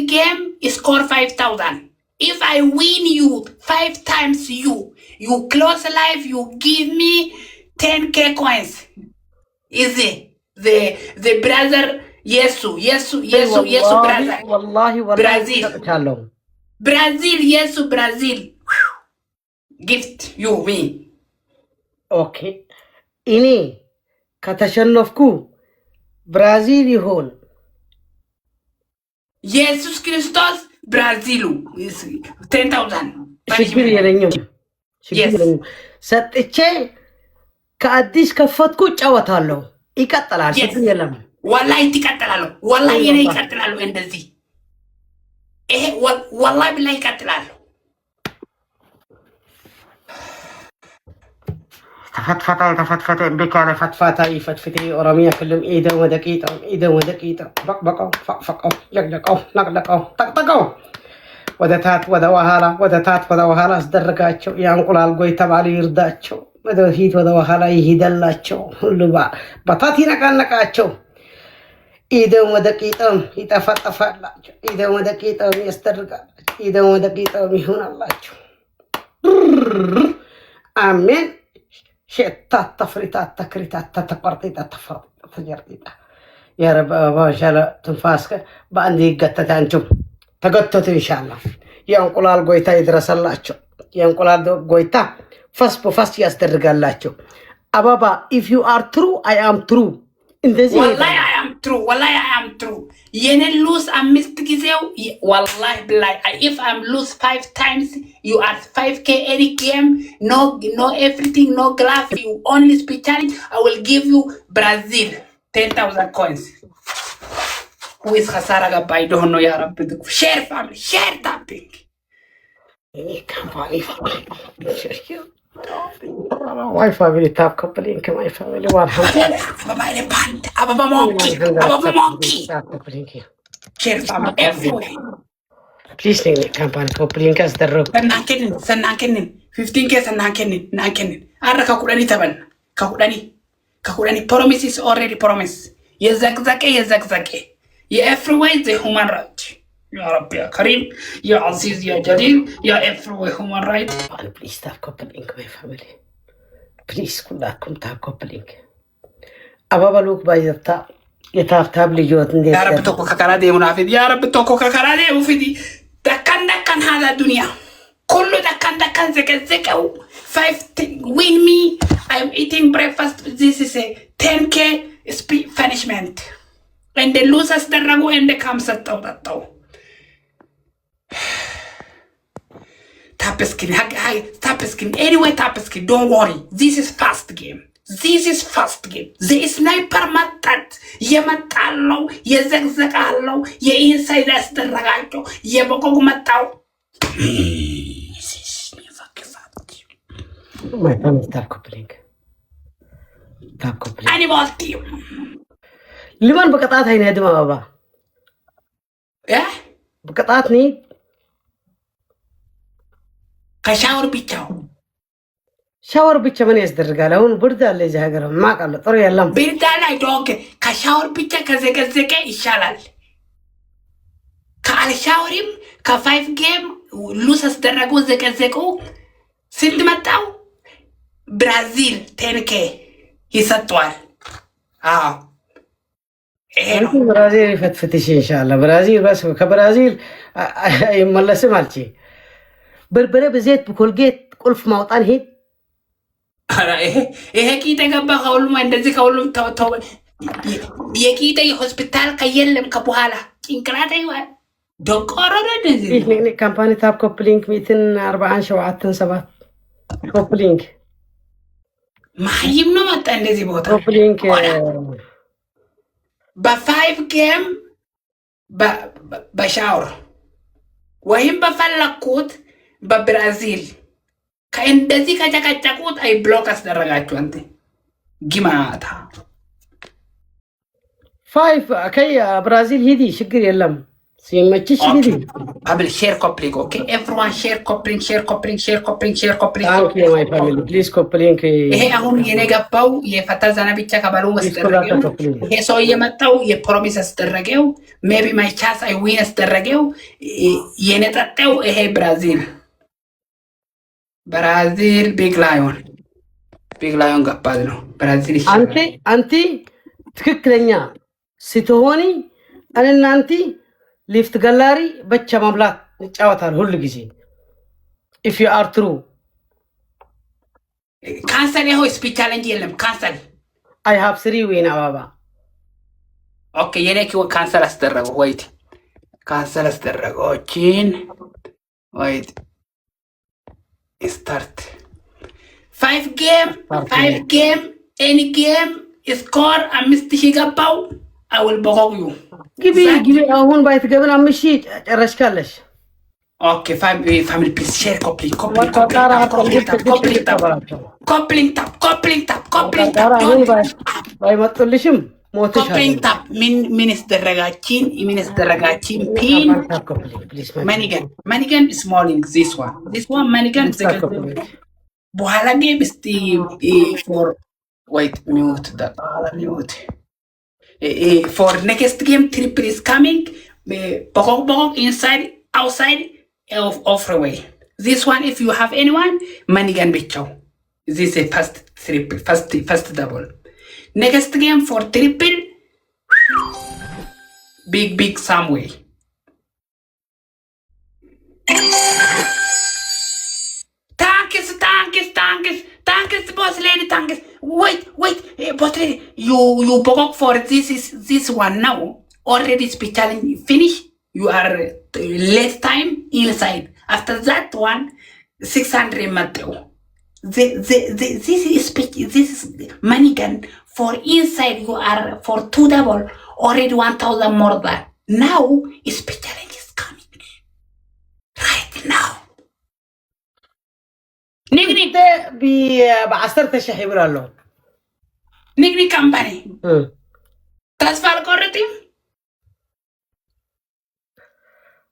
game, score 5,000. If I win you 5 times you close life, you give me 10k coins. Easy. The brother Yesu brother. والله Brazil, Yesu Brazil. Gift you me. Okay. إني كتشنفكو برازيل يهون. Jesus Christos Brazil is 10,000. شكرا يا شكرا ستة كأديس كفتكو جواتالو يكتلال شكرا يا والله يكتلالو والله يني يكتلالو اندزي إيه والله بالله يكتلالو تفتفتي بكارة فتفتي أرامية كلهم إيدا ودكيتا بقوا فقوا يقلقوا نقلقوا طقطقوا ودتات ودوهالا أصدرقاتشو يانقل القوي تبالي يرداتشو ودوهيت ودوهالا يهدلاتشو لبا بطاتي نقاتشو إيدا ودكيتا يتفتفاتلاتشو إيدا ودكيتا يسترقا إيدا ودكيتا يهون اللاتشو آمين شتات تفريتات تكريتات تتقرطيتات تفرطيتات تجرطيتات يا رب ما شاء الله تنفاسك باندي قطت انتم تقطت ان شاء الله يا انقلال قويتا يدرس اللهچو يا انقلال قويتا فاس يسترقالاچو ابابا if you are true I am true والله I am true ينن lose أمست كيزيو والله بالله if I'm lose 5 times you are 5k any game no everything no glove you only speak challenge I will give you Brazil 10,000 coins who is خسارة قبا I don't know يا رب share family share tapping my family tap coupling my family one Ababa monkey share family everywhere please campaign coupling as the rope سنانكنن 15k سنانكنن أركا كقولاني promise is already promise يزكزكي everywhere the human right يا رب يا كريم يا عزيز يا جليل يا everywhere human right please tap coupling my family please كلكم tap coupling أبابا لوك بايزتا يتاب لجوت يا رب توكو كاكرا دي منافد يا رب توكو كاكرا دي مفيدي دكان هذا الدنيا كله دكان زكاو 5 win me I'm eating breakfast this is a 10k punishment and the losers درجو and the comes تاو tap skin anyway tap skin don't worry this is fast game the sniper መጣት የመጣለው የዘግዘቃለው የኢንሳይድ ያስደረጋቸው የበቆግ መጣው my family tap coupling animal team لمن بقطعت هاي نهدم بابا بقطعتني كشاور بيتشاو ሻወር ብቻ ምን ያስደርጋል? አሁን ብርድ አለ እዚህ ሀገር ማቃለ ጥሩ የለም። ብርድ ላይ ዶንክ ከሻወር ብቻ ከዘቀዘቀ ይሻላል። ከአልሻወርም ከ5 ጌም ሉስ አስደረጉ ዘቀዘቁ ስንት መጣው? ብራዚል 10k ይሰጧል። አዎ ብራዚል ይፈትፍትሽ ኢንሻአላህ። ብራዚል በስ ከብራዚል ይመለስም አልቺ በርበሬ በዘይት በኮልጌት ቁልፍ ማውጣን ሄድ ይሄ ቂጤ ገባ ከሁሉም እንደዚህ ከሁሉም ተው የቂጤ ሆስፒታል ከየለም ከበኋላ ጭንቅላት አይዋል ዶክተር እንደዚህ ይሄ ካምፓኒ ታፕ ኮፕሊንግ 147 ኮፕሊንግ ማይም ነው መጣ እንደዚህ ቦታ ኮፕሊንግ በ5 ጌም በሻወር ወይም በፈለኩት በብራዚል ከእንደዚህ ከጨቀጨቁት አይ ብሎክ አስደረጋችሁ አንተ ግማታ 5 ከይ ብራዚል ሂዲ ችግር የለም ሲመችሽ Okay. እንግዲህ I will share coupling, okay? Everyone share coupling, share coupling, share coupling, share coupling. ታንክ ዩ ማይ ፋሚሊ ፕሊዝ ኮፕሊንክ ይሄ አሁን የኔ ገባው የፈታ ዘና ብቻ ከባሉ መስደረገው coupling. ይሄ ሰው የመጣው የፕሮሚስ አስደረገው ሜቢ ማይ ቻንስ አይ ዊን አስደረገው የኔ ጠጣው ይሄ ብራዚል ቢግ ላዮን ገባል ነው ብራዚል ይሻላል። አንቲ ትክክለኛ ስትሆኒ እኔና አንቲ ሊፍት ገላሪ ብቻ መብላት እንጫወታል ሁሉ ጊዜ if you are true ካንሰል ይሆ ስፒች ቻሌንጅ የለም ካንሰል I have 3 win አባባ ኦኬ የኔ ካንሰል አስደረገው ወይት ካንሰል አስደረገውችን ወይት start 5 game any game score 5000 ገባው I will bog you ግቢ አሁን ባይት ገብን 5000 ጨረሽካለሽ Okay, family, please share coupling tap. ባይመጡልሽም ሞትሽ Coupling tap minister ragachin pin. Manigan is smalling this one. This one Manigan is Buhala game is the for wait mute that mute. For next game triple is coming. Bog inside outside. Of away. This one, if you have anyone, Manigan Bicho. This is a first double. Next game for triple, big some way. Tankes, boss lady, tankes. Wait, boss lady, you bog for this one now. Already speech challenge finish. You are less time inside. After that one, 600 Mateo. This is money gun for inside. You are for 2 double already 1,000 more than now. Speech challenge is coming right now. Nigni be بعصرت الشحي ولا لا Nigni company. Transfer algorithm.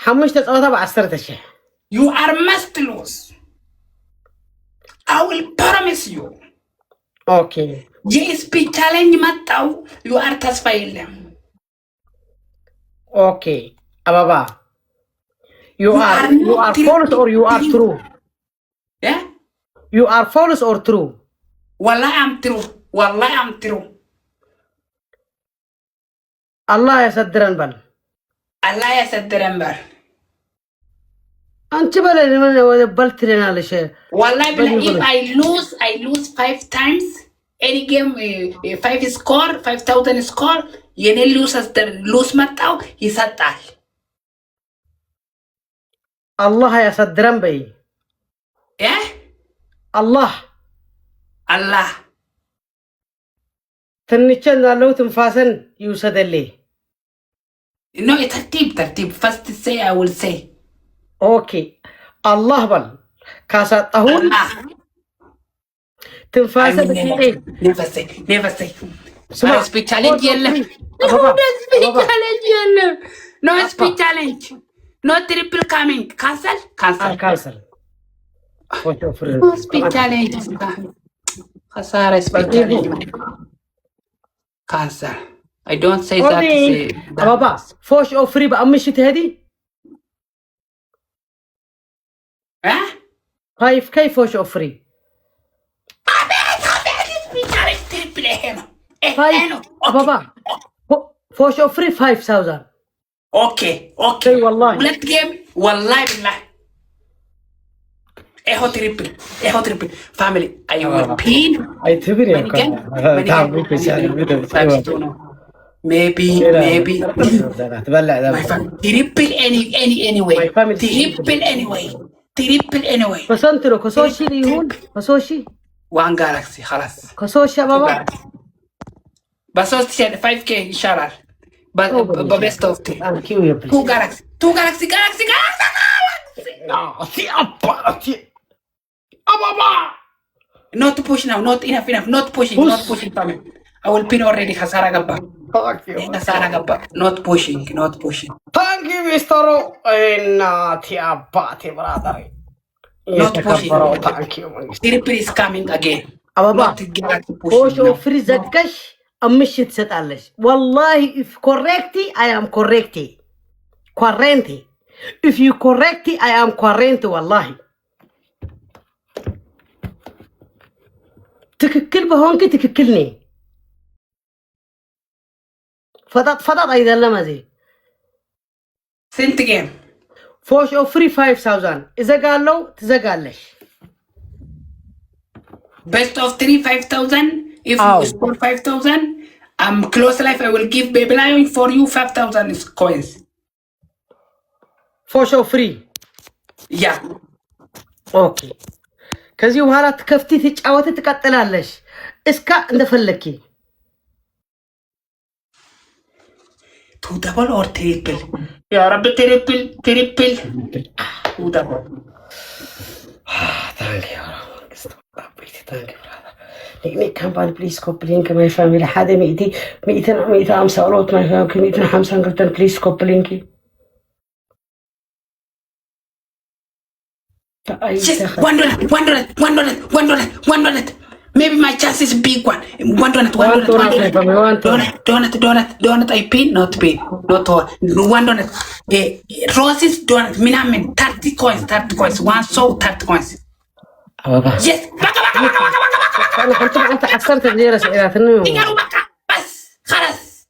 حمش تتقاطع بعصرت الشيء. You are must lose. I will promise you. Okay. JSP challenge matau. You are tasfailem. Okay. Ababa. You are false or you are true? Yeah? You are false or true? Wallah I'm true. Allah yasaddiran bal. Allah yasaddiran bal. أنت بلا بلترنا لشيء. Wallahi if I lose 5 times any game 5 score 5,000 score yene lose matau hisatal. الله يصدرن بي. Yeah? الله. تنشن لو تنفاسن يوسد لي. No, ترتيب. First say I will say. اوكي الله بل كاسات اهون تنفاسه بكيري never say no speech challenge يلا no speech challenge no triple coming cancel no speech challenge خسارة speech challenge cancel I don't say that بابا فوش او فري بأمشت هذه كيف فوش او فري بابا فوش او فري 5,000 اوكي والله بلاد جيم والله بالله ايهو تريبل فاميلي اي ويل بين اي تبري maybe تبلع my family triple anyway بس انت لو كسوشي يهون كسوشي وان جالكسي خلاص كسوشي بابا بس 5k ان شاء الله best of 3 2 galaxy not push now not enough not pushing family I will pin already خسارة gabba ከሳራ ገባ not pushing ታንክ ዩ ሚስተር እናቴ አባቴ ብራዘር የተከበረው ታንክ ዩ triple is coming again አባባ not get ፎሾ pushing ፍሪ ዘጋሽ አምሽ ትሰጣለሽ والله if correctly I am correctly quarantine if you correctly I am quarantine والله ትክክል በሆንክ ትክክል ነኝ ፈጣጥ አይደለም እዚህ ስንት ጌም ፎሽ ኦፍ ፍሪ 5000 እዘጋለሁ ትዘጋለሽ best of 3 5000 if you score 5000 close life I will give baby lion for you 5000 coins ፎሽ ኦፍ ፍሪ yeah ኦኬ ከዚህ በኋላ ትከፍቲ ትጫወት ትቀጥላለሽ እስካ እንደፈለኪ two double or triple يا رب triple two double thank you thank you brother company please coupling my family حدا 250 اولوت my family 250 قلت please coupling just $1 maybe my chance is big one $1 donut I pay not all $1 roses donut minamen 30 coins one so 30 coins yes baka انا كنت انت اثرت لي رسالات انه تيجوا بقى بس خلاص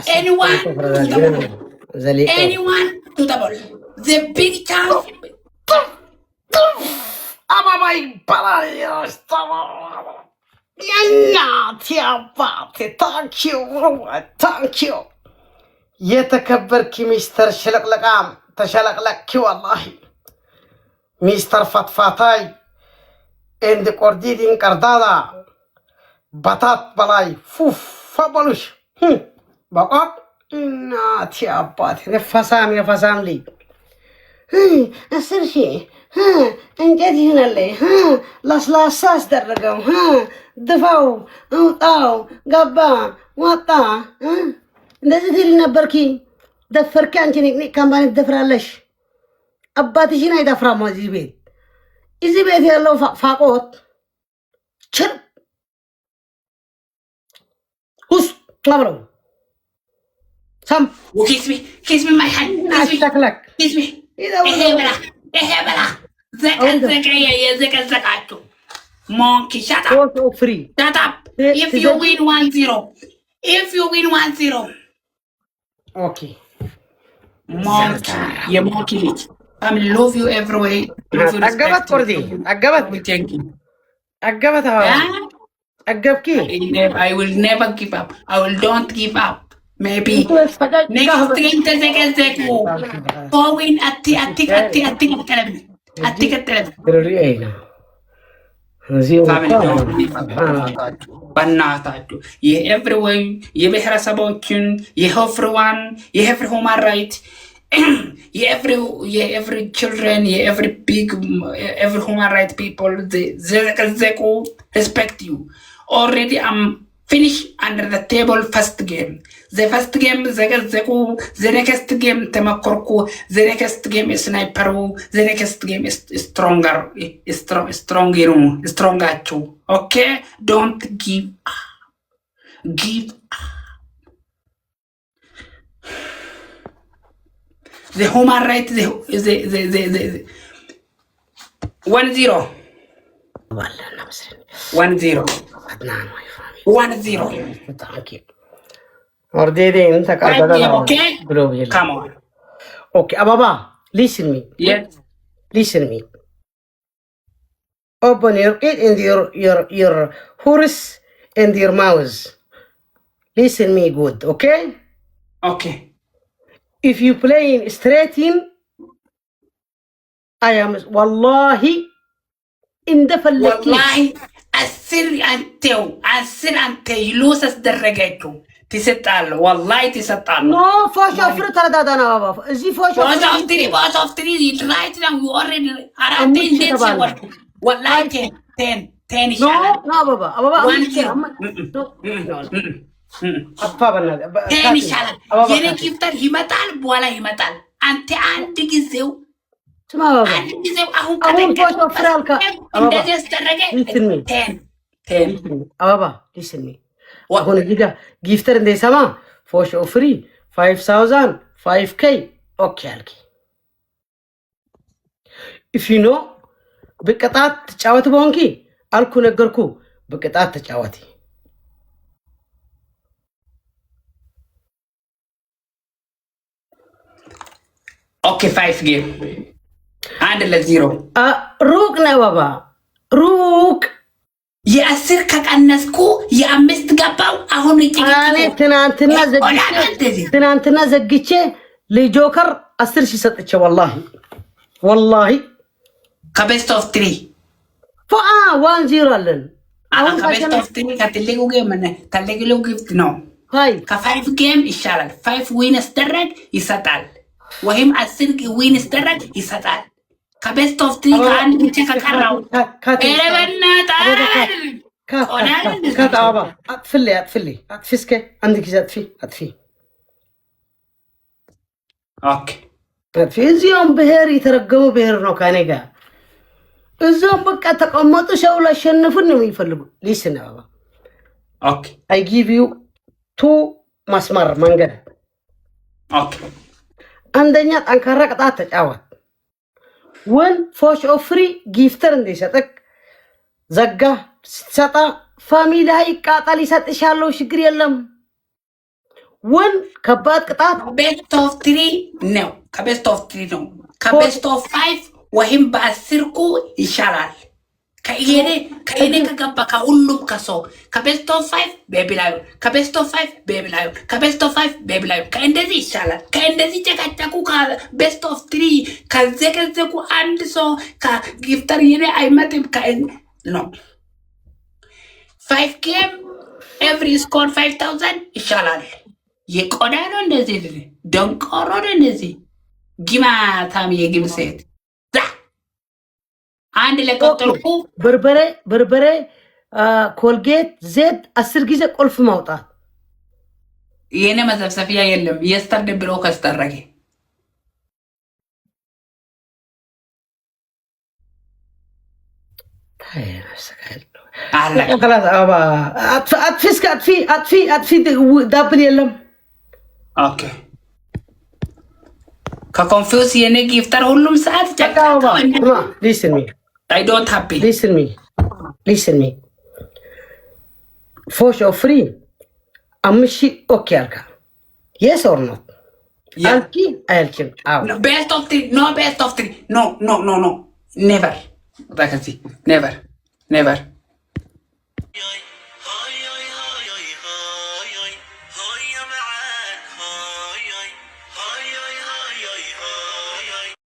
anyone to double the big chance አባባይ ባላየሽ የእናቴ አባቴ ታንኪዩ የተከበርኪ ሚስተር ሽለቅለቃም ተሸለቅለቅኪ ወላሂ ሚስተር ፈትፋታይ እንድ ቆርዲዲን ቀርዳዳ ባታት በላይ ፉፍ ፈበሉሽ በቃት እናቴ አባቴ ነፈሳም ልይ 10 ሺህ እንዴት ይሆናል ላስላሳ አስደረገው ድፋው አውጣው ገባ ወጣ እንደዚህ ትል ነበርኪ ደፈርኪ አንቺ ነኝ ካምፓኒ ትደፍራለሽ አባትሽን አይደፍራም እዚህ ቤት ያለው ፋቆት ችር ሁስ አብረው ሳም kiss me my hand kiss me ይሄ በላ ዘቀዘቃችሁ monkey shut up free shut up if you win 1-0 okay monkey ልጅ I love you every way አገባት ቆርዲ አገባት አገብኪ I will never give up I will don't give up maybe next game ተዘቀዘቁ ፎዊን አትከተለም ሪአይና እዚህ በእናታችሁ የኤቭሪዌይ የብሔረሰቦችን የኤቭሪዋን የኤቭሪ ሁማን ራይት የኤቭሪ ችልድረን የኤቭሪ ቢግ ኤቭሪ ሁማን ራይት ፒፕል ዘቀዘቁ ሪስፔክት ዩ ኦልሬዲ አም finish under the table first game the first game ዘቀዘቁ the next game ተመኮርኩ the next game is sniper the next game is strongaችሁ okay don't give up the human right the 1-0 1-0 Ordering okay come on okay Ababa listen me yes listen me open your ear and your horse and your mouth listen me good okay if you playing straight in I am wallahi in the wallahi አስር አንተ ይሉስ አስደረገችው ትሰጣለህ والله ትሰጣለህ no ፎሽ አፍር ተረዳዳና ባባ እዚህ ፎሽ አፍሪ right now you already አራቴ እንዴት ወርኩ والله 10 ይሻላል no ባባ አጥፋ በእናትህ ይሄን ይሻላል። የኔ ጊፍተር ይመጣል፣ በኋላ ይመጣል። አንተ አንድ ጊዜው ስማ አበባ አንድ ጊዜው አሁን አሁን ፎቶ ፍራልካ እንደዚህ ያስደረገ ቴን አበባ ሊስን ሚ አሁን እዚህ ጋር ጊፍተር እንደሰማ ፎቶ ፍሪ 5000 5k ኦኬ አልኪ if you know በቅጣት ተጫወት በሆንኪ አልኩ ነገርኩ በቅጣት ተጫወቲ ኦኬ 5 ጌም 1-0 ሩቅ ነው ባባ ሩቅ የ10 ከቀነስኩ የ5 ገባው አሁን ትናንትና ዘግቼ ለጆከር 10 ሺህ ሰጥቼ والله ከቤስት ኦፍ 3 1-0 አለን አሁን ከቤስት ኦፍ 3 ከትልቁ ጌም ተለግሎ ጊፍት ነው ሃይ ከ5 ጌም ይሻላል 5 ዊንስ ደረግ ይሰጣል ወይም 10 ዊንስ ደረግ ይሰጣል ከቤስት ኦፍ 3 ከአንድ ብቻ ከቀራው ኤረበና ታራል ካታባ አጥፍልኝ አጥፊስከ አንድ ጊዜ አጥፊ ኦኬ እዚያም ብሔር የተረገሙ ብሔር ነው ከኔ ጋር እዛም በቃ ተቀመጡ ሰው ላሸንፉን ነው የሚፈልጉ ሊስን አበባ ኦኬ አይ ጊቭ ዩ 2 መስመር መንገድ ኦኬ አንደኛ ጠንካራ ቅጣት ተጫወት ወን ፎሽ ኦፍ ፍሪ ጊፍተር እንደሰጠክ ዘጋ ስትሰጣ ፋሚሊ ይቃጣል ይሰጥሻለው ችግር የለም ወን ከባድ ቅጣት ቤስት ኦፍ 3 ነው ከቤስት ኦፍ 3 ነው ከቤስት ኦፍ 5 ወይም በ10 ይሻላል ከእኔ ከገባ ከሁሉም ከሰው ከቤስት ኦፍ 5 ቤቢላዩ ከቤስት ኦፍ 5 ቤቢላዩ ከቤስት ኦፍ 5 ቤቢላዩ ከእንደዚህ ይሻላል ከእንደዚህ ጨቃጨቁ ከቤስት ኦፍ 3 ከዘገዘቁ አንድ ሰው ከጊፍተር የኔ አይመጥም ነው 5 ጌም ኤቭሪ ስኮር 5000 ይሻላል የቆዳ ነው እንደዚህ ደንቆሮ ነው እንደዚህ ጊማታም የግምሴት አንድ ለቀጥልኩ በርበሬ ኮልጌት ዜድ 10 ጊዜ ቁልፍ ማውጣት የኔ መዘፍሰፊያ የለም የስተርድ ብሎ ከስተረገ ዳብል የለም ኦኬ ከኮንፊውስ የኔ ጊፍተር ሁሉም ሰዓት ጨቃው listen me I don't happy listen me for sure free amshi okay alka yes or not alki alkin no best of 3 no best of 3 no never vacancy never